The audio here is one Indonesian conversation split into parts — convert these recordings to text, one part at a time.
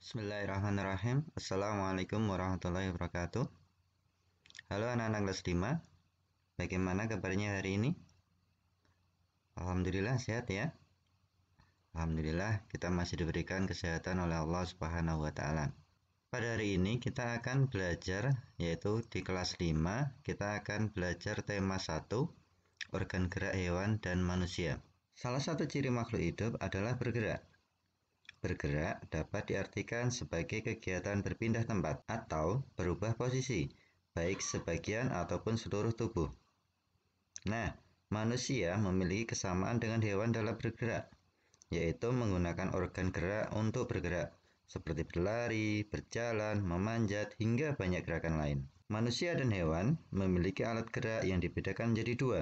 Bismillahirrahmanirrahim. Assalamualaikum warahmatullahi wabarakatuh. Halo anak-anak kelas 5. Bagaimana kabarnya hari ini? Alhamdulillah sehat ya. Alhamdulillah kita masih diberikan kesehatan oleh Allah Subhanahu wa taala. Pada hari ini kita akan belajar, yaitu di kelas 5 kita akan belajar tema 1, organ gerak hewan dan manusia. Salah satu ciri makhluk hidup adalah bergerak. Bergerak dapat diartikan sebagai kegiatan berpindah tempat atau berubah posisi, baik sebagian ataupun seluruh tubuh. Nah, manusia memiliki kesamaan dengan hewan dalam bergerak, yaitu menggunakan organ gerak untuk bergerak, seperti berlari, berjalan, memanjat, hingga banyak gerakan lain. Manusia dan hewan memiliki alat gerak yang dibedakan menjadi dua,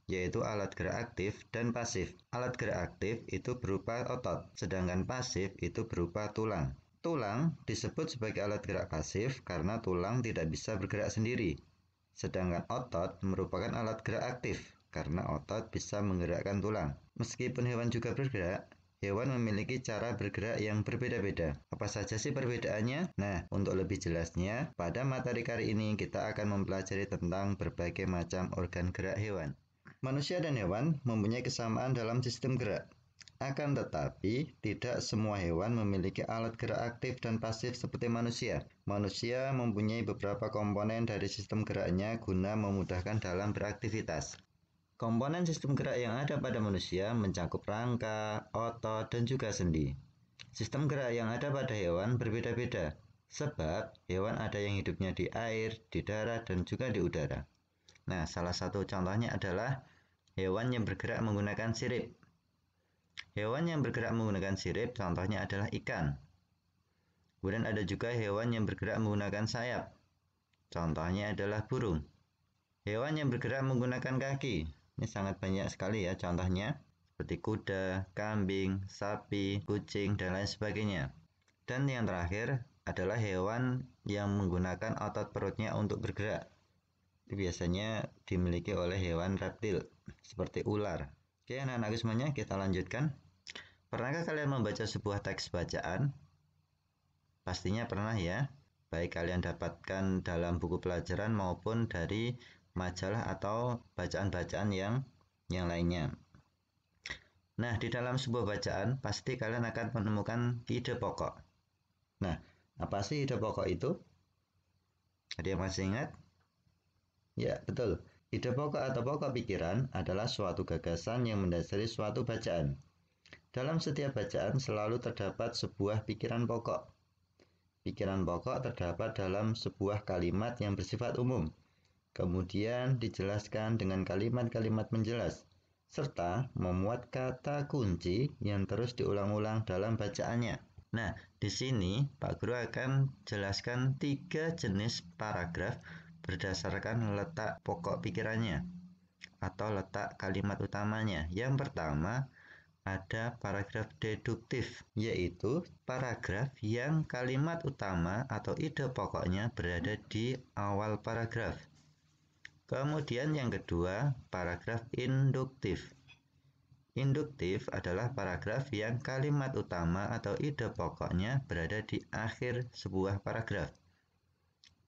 yaitu alat gerak aktif dan pasif. Alat gerak aktif itu berupa otot, sedangkan pasif itu berupa tulang. Tulang disebut sebagai alat gerak pasif karena tulang tidak bisa bergerak sendiri, sedangkan otot merupakan alat gerak aktif karena otot bisa menggerakkan tulang. Meskipun hewan juga bergerak, hewan memiliki cara bergerak yang berbeda-beda. Apa saja sih perbedaannya? Nah, untuk lebih jelasnya, pada materi kali ini kita akan mempelajari tentang berbagai macam organ gerak hewan. Manusia dan hewan mempunyai kesamaan dalam sistem gerak. Akan tetapi, tidak semua hewan memiliki alat gerak aktif dan pasif seperti manusia. Manusia mempunyai beberapa komponen dari sistem geraknya guna memudahkan dalam beraktivitas. Komponen sistem gerak yang ada pada manusia mencakup rangka, otot, dan juga sendi. Sistem gerak yang ada pada hewan berbeda-beda, sebab hewan ada yang hidupnya di air, di darat, dan juga di udara. Nah, salah satu contohnya adalah hewan yang bergerak menggunakan sirip. Hewan yang bergerak menggunakan sirip contohnya adalah ikan. Kemudian ada juga hewan yang bergerak menggunakan sayap. Contohnya adalah burung. Hewan yang bergerak menggunakan kaki. Ini sangat banyak sekali ya contohnya, seperti kuda, kambing, sapi, kucing, dan lain sebagainya. Dan yang terakhir adalah hewan yang menggunakan otot perutnya untuk bergerak. Itu biasanya dimiliki oleh hewan reptil, seperti ular. Oke, anak-anak semuanya, kita lanjutkan. Pernahkah kalian membaca sebuah teks bacaan? Pastinya pernah ya, baik kalian dapatkan dalam buku pelajaran maupun dari majalah atau bacaan-bacaan yang lainnya. Nah, di dalam sebuah bacaan, pasti kalian akan menemukan ide pokok. Nah, apa sih ide pokok itu? Ada yang masih ingat? Ya, betul. Ide pokok atau pokok pikiran adalah suatu gagasan yang mendasari suatu bacaan. Dalam setiap bacaan selalu terdapat sebuah pikiran pokok. Pikiran pokok terdapat dalam sebuah kalimat yang bersifat umum, kemudian dijelaskan dengan kalimat-kalimat menjelas, serta memuat kata kunci yang terus diulang-ulang dalam bacaannya. Nah, di sini Pak Guru akan jelaskan 3 jenis paragraf berdasarkan letak pokok pikirannya atau letak kalimat utamanya. Yang pertama, ada paragraf deduktif, yaitu paragraf yang kalimat utama atau ide pokoknya berada di awal paragraf. Kemudian yang kedua, paragraf induktif. Induktif adalah paragraf yang kalimat utama atau ide pokoknya berada di akhir sebuah paragraf.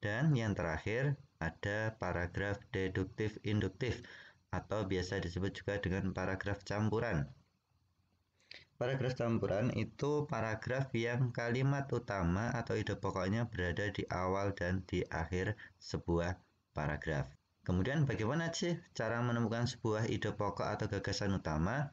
Dan yang terakhir ada paragraf deduktif induktif atau biasa disebut juga dengan paragraf campuran. Paragraf campuran itu paragraf yang kalimat utama atau ide pokoknya berada di awal dan di akhir sebuah paragraf. Kemudian bagaimana sih cara menemukan sebuah ide pokok atau gagasan utama?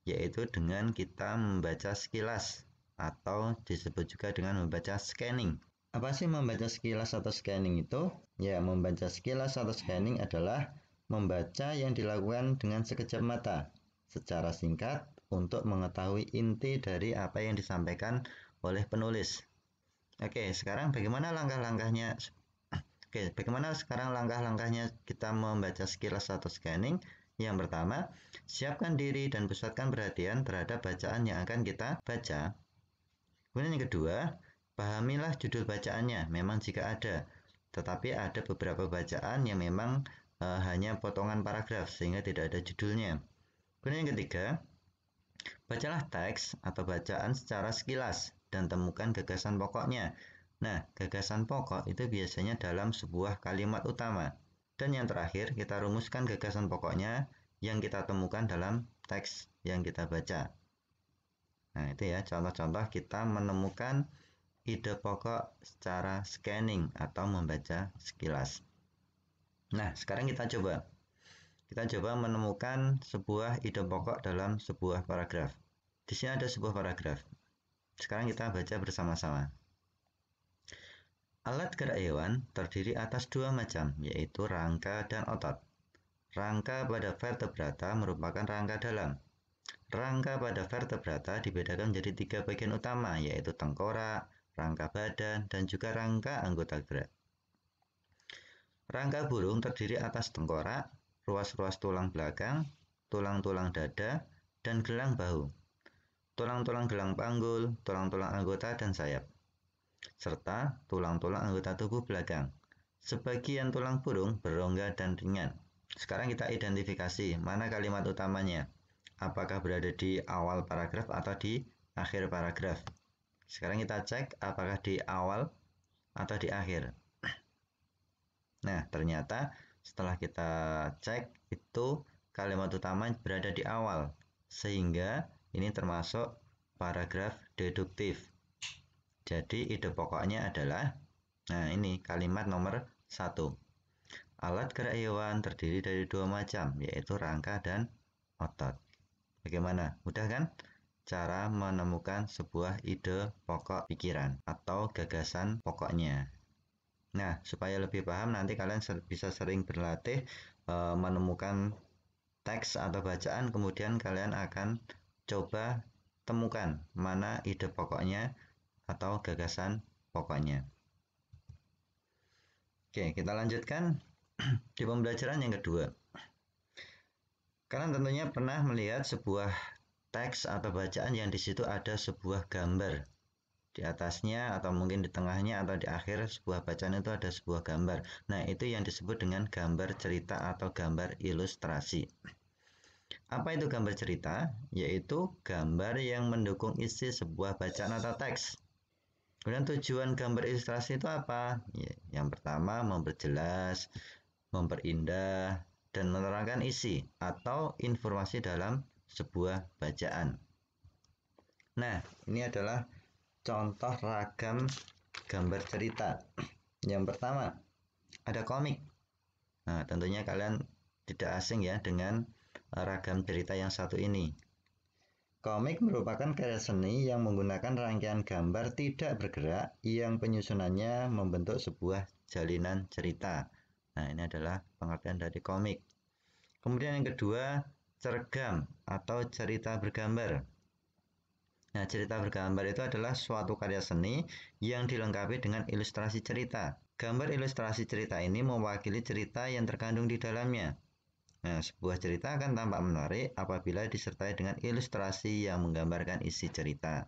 Yaitu dengan kita membaca sekilas atau disebut juga dengan membaca scanning. Apa sih membaca sekilas atau scanning itu? Ya, membaca sekilas atau scanning adalah membaca yang dilakukan dengan sekejap mata, secara singkat untuk mengetahui inti dari apa yang disampaikan oleh penulis. Oke, sekarang bagaimana langkah-langkahnya? Bagaimana sekarang langkah-langkahnya kita membaca sekilas atau scanning? Yang pertama, siapkan diri dan pusatkan perhatian terhadap bacaan yang akan kita baca. Kemudian yang kedua, pahamilah judul bacaannya, memang jika ada. Tetapi ada beberapa bacaan yang memang hanya potongan paragraf, sehingga tidak ada judulnya. Kemudian yang ketiga, bacalah teks atau bacaan secara sekilas, dan temukan gagasan pokoknya. Nah, gagasan pokok itu biasanya dalam sebuah kalimat utama. Dan yang terakhir, kita rumuskan gagasan pokoknya yang kita temukan dalam teks yang kita baca. Nah, itu ya contoh-contoh kita menemukan ide pokok secara scanning atau membaca sekilas. Nah, sekarang kita coba. Kita coba menemukan sebuah ide pokok dalam sebuah paragraf. Di sini ada sebuah paragraf. Sekarang kita baca bersama-sama. Alat gerak hewan terdiri atas dua macam, yaitu rangka dan otot. Rangka pada vertebrata merupakan rangka dalam. Rangka pada vertebrata dibedakan menjadi tiga bagian utama, yaitu tengkorak, rangka badan, dan juga rangka anggota gerak. Rangka burung terdiri atas tengkorak, ruas-ruas tulang belakang, tulang-tulang dada, dan gelang bahu, tulang-tulang gelang panggul, tulang-tulang anggota dan sayap, serta tulang-tulang anggota tubuh belakang. Sebagian tulang burung berrongga dan ringan. Sekarang kita identifikasi mana kalimat utamanya. Apakah berada di awal paragraf atau di akhir paragraf. Sekarang kita cek apakah di awal atau di akhir. Nah, ternyata setelah kita cek itu kalimat utama berada di awal, sehingga ini termasuk paragraf deduktif. Jadi ide pokoknya adalah, nah ini kalimat nomor 1. Alat gerak hewan terdiri dari dua macam, yaitu rangka dan otot. Bagaimana? Mudah kan? Cara menemukan sebuah ide pokok pikiran atau gagasan pokoknya. Nah, supaya lebih paham nanti kalian bisa sering berlatih menemukan teks atau bacaan, kemudian kalian akan coba temukan mana ide pokoknya atau gagasan pokoknya. Oke, kita lanjutkan di pembelajaran yang kedua. Kalian tentunya pernah melihat sebuah teks atau bacaan yang di situ ada sebuah gambar. Di atasnya atau mungkin di tengahnya atau di akhir sebuah bacaan itu ada sebuah gambar. Nah, itu yang disebut dengan gambar cerita atau gambar ilustrasi. Apa itu gambar cerita? Yaitu gambar yang mendukung isi sebuah bacaan atau teks. Kemudian tujuan gambar ilustrasi itu apa? Yang pertama memperjelas, memperindah, dan menerangkan isi atau informasi dalam sebuah bacaan. Nah, ini adalah contoh ragam gambar cerita. Yang pertama, ada komik. Nah, tentunya kalian tidak asing ya dengan ragam cerita yang satu ini. Komik merupakan karya seni yang menggunakan rangkaian gambar tidak bergerak yang penyusunannya membentuk sebuah jalinan cerita. Nah, ini adalah pengertian dari komik. Kemudian yang kedua, cergam atau cerita bergambar. Nah, cerita bergambar itu adalah suatu karya seni yang dilengkapi dengan ilustrasi cerita. Gambar ilustrasi cerita ini mewakili cerita yang terkandung di dalamnya. Nah, sebuah cerita akan tampak menarik apabila disertai dengan ilustrasi yang menggambarkan isi cerita.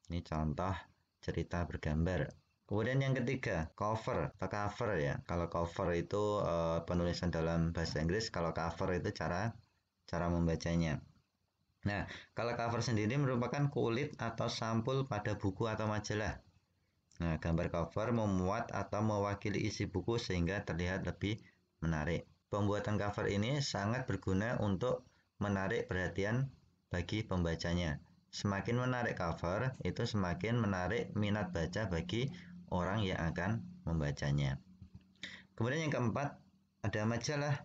Ini contoh cerita bergambar. Kemudian yang ketiga, cover atau cover ya. Kalau cover itu penulisan dalam bahasa Inggris, kalau cover itu cara membacanya. Nah, kalau cover sendiri merupakan kulit atau sampul pada buku atau majalah. Nah, gambar cover memuat atau mewakili isi buku sehingga terlihat lebih menarik. Pembuatan cover ini sangat berguna untuk menarik perhatian bagi pembacanya. Semakin menarik cover, itu semakin menarik minat baca bagi orang yang akan membacanya. Kemudian yang keempat, ada majalah.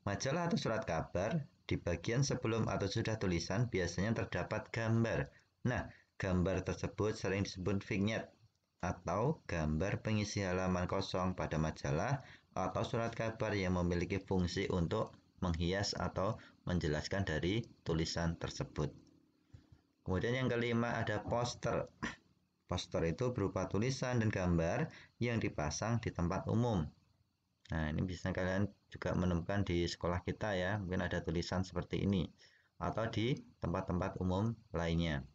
Majalah atau surat kabar. Di bagian sebelum atau sudah tulisan biasanya terdapat gambar. Nah, gambar tersebut sering disebut vignette atau gambar pengisi halaman kosong pada majalah atau surat kabar yang memiliki fungsi untuk menghias atau menjelaskan dari tulisan tersebut. Kemudian yang kelima ada poster. Poster itu berupa tulisan dan gambar yang dipasang di tempat umum. Nah, ini bisa kalian juga menemukan di sekolah kita ya, mungkin ada tulisan seperti ini atau di tempat-tempat umum lainnya.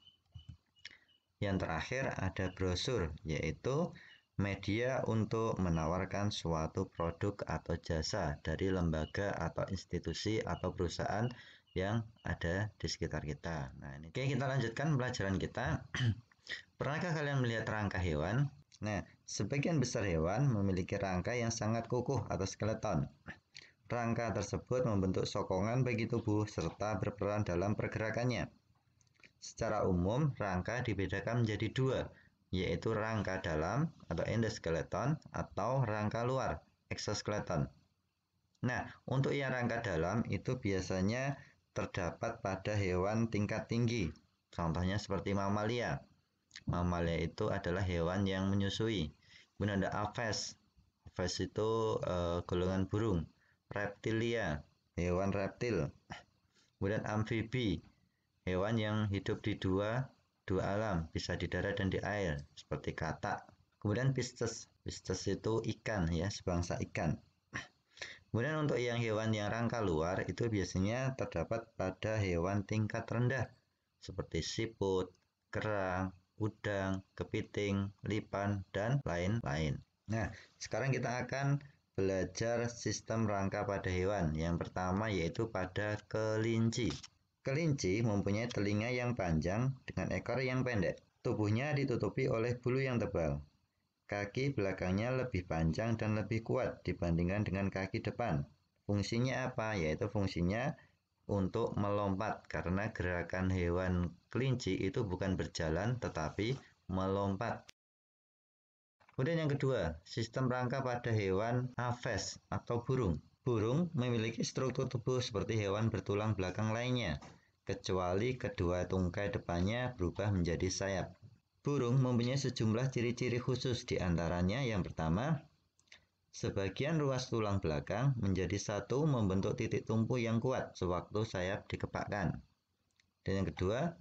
Yang terakhir ada brosur, yaitu media untuk menawarkan suatu produk atau jasa dari lembaga atau institusi atau perusahaan yang ada di sekitar kita. Nah, ini. Oke, kita lanjutkan pelajaran kita. Pernahkah kalian melihat rangka hewan? Nah, sebagian besar hewan memiliki rangka yang sangat kukuh atau skeleton. Rangka tersebut membentuk sokongan bagi tubuh serta berperan dalam pergerakannya. Secara umum, rangka dibedakan menjadi dua, yaitu rangka dalam atau endoskeleton atau rangka luar, exoskeleton. Nah, untuk yang rangka dalam itu biasanya terdapat pada hewan tingkat tinggi. Contohnya seperti mamalia. Mamalia itu adalah hewan yang menyusui. Kemudian ada aves. Aves itu golongan burung. Reptilia, hewan reptil. Kemudian amfibi, hewan yang hidup di dua alam, bisa di darat dan di air, seperti katak. Kemudian pisces. Pisces itu ikan ya, sebangsa ikan. Kemudian untuk yang hewan yang rangka luar itu biasanya terdapat pada hewan tingkat rendah, seperti siput, kerang, udang, kepiting, lipan, dan lain-lain. Nah, sekarang kita akan belajar sistem rangka pada hewan. Yang pertama yaitu pada kelinci. Kelinci mempunyai telinga yang panjang dengan ekor yang pendek. Tubuhnya ditutupi oleh bulu yang tebal. Kaki belakangnya lebih panjang dan lebih kuat dibandingkan dengan kaki depan. Fungsinya apa? Yaitu fungsinya untuk melompat, karena gerakan hewan kelinci itu bukan berjalan tetapi melompat. Kemudian yang kedua, sistem rangka pada hewan aves atau burung. Burung memiliki struktur tubuh seperti hewan bertulang belakang lainnya, kecuali kedua tungkai depannya berubah menjadi sayap. Burung mempunyai sejumlah ciri-ciri khusus, di antaranya yang pertama, sebagian ruas tulang belakang menjadi satu membentuk titik tumpu yang kuat sewaktu sayap dikepakkan. Dan yang kedua,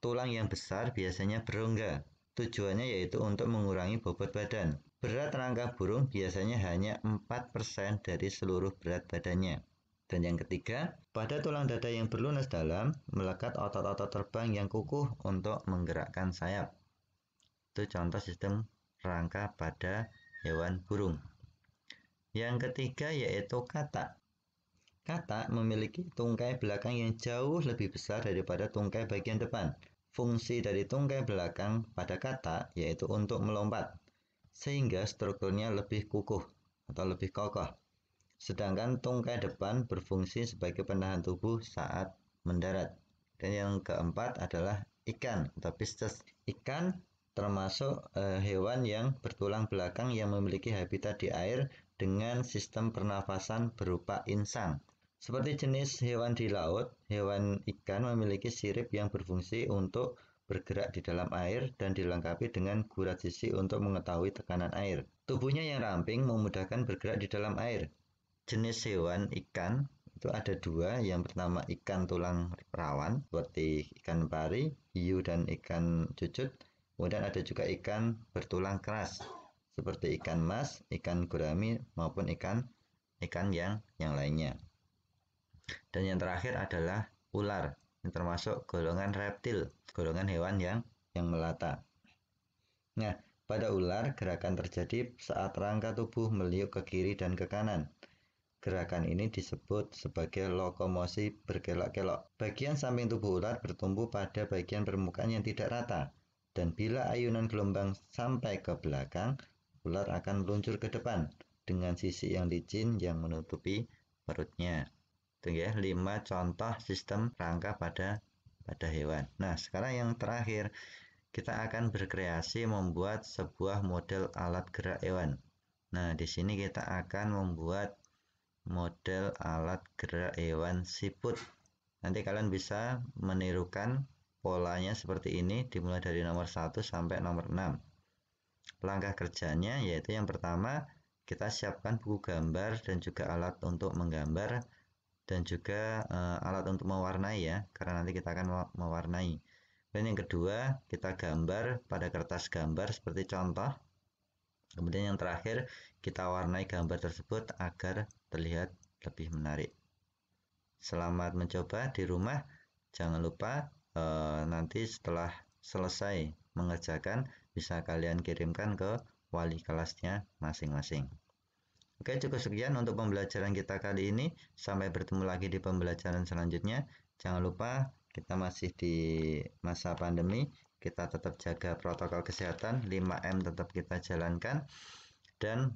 tulang yang besar biasanya berongga. Tujuannya yaitu untuk mengurangi bobot badan. Berat rangka burung biasanya hanya 4% dari seluruh berat badannya. Dan yang ketiga, pada tulang dada yang berlunas dalam, melekat otot-otot terbang yang kukuh untuk menggerakkan sayap. Itu contoh sistem rangka pada hewan burung. Yang ketiga yaitu katak. Katak memiliki tungkai belakang yang jauh lebih besar daripada tungkai bagian depan. Fungsi dari tungkai belakang pada katak yaitu untuk melompat, sehingga strukturnya lebih kukuh atau lebih kokoh. Sedangkan tungkai depan berfungsi sebagai penahan tubuh saat mendarat. Dan yang keempat adalah ikan atau pisces. Ikan termasuk hewan yang bertulang belakang yang memiliki habitat di air dengan sistem pernafasan berupa insang. Seperti jenis hewan di laut, hewan ikan memiliki sirip yang berfungsi untuk bergerak di dalam air dan dilengkapi dengan gurat sisi untuk mengetahui tekanan air. Tubuhnya yang ramping memudahkan bergerak di dalam air. Jenis hewan ikan itu ada dua, yang pertama ikan tulang rawan seperti ikan pari, hiu, dan ikan cucut. Kemudian ada juga ikan bertulang keras seperti ikan mas, ikan gurami, maupun ikan yang lainnya. Dan yang terakhir adalah ular, yang termasuk golongan reptil, golongan hewan yang melata. Nah, pada ular gerakan terjadi saat rangka tubuh meliuk ke kiri dan ke kanan. Gerakan ini disebut sebagai lokomosi berkelok-kelok. Bagian samping tubuh ular bertumpu pada bagian permukaan yang tidak rata, dan bila ayunan gelombang sampai ke belakang, ular akan meluncur ke depan dengan sisi yang licin yang menutupi perutnya. Itu ya, 5 contoh sistem rangka pada hewan. Nah, sekarang yang terakhir, kita akan berkreasi membuat sebuah model alat gerak hewan. Nah, di sini kita akan membuat model alat gerak hewan siput. Nanti kalian bisa menirukan polanya seperti ini, dimulai dari nomor 1 sampai nomor 6. Langkah kerjanya yaitu yang pertama, kita siapkan buku gambar dan juga alat untuk menggambar, dan juga alat untuk mewarnai ya, karena nanti kita akan mewarnai. Dan yang kedua, kita gambar pada kertas gambar seperti contoh. Kemudian yang terakhir, kita warnai gambar tersebut agar terlihat lebih menarik. Selamat mencoba di rumah. Jangan lupa nanti setelah selesai mengerjakan bisa kalian kirimkan ke wali kelasnya masing-masing. Oke, cukup sekian untuk pembelajaran kita kali ini. Sampai bertemu lagi di pembelajaran selanjutnya. Jangan lupa kita masih di masa pandemi. kita tetap jaga protokol kesehatan, 5M tetap kita jalankan, dan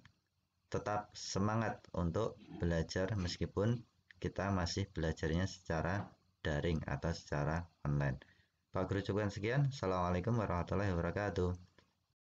tetap semangat untuk belajar meskipun kita masih belajarnya secara daring atau secara online. Pak Guru, cukup sekian. Assalamualaikum warahmatullahi wabarakatuh.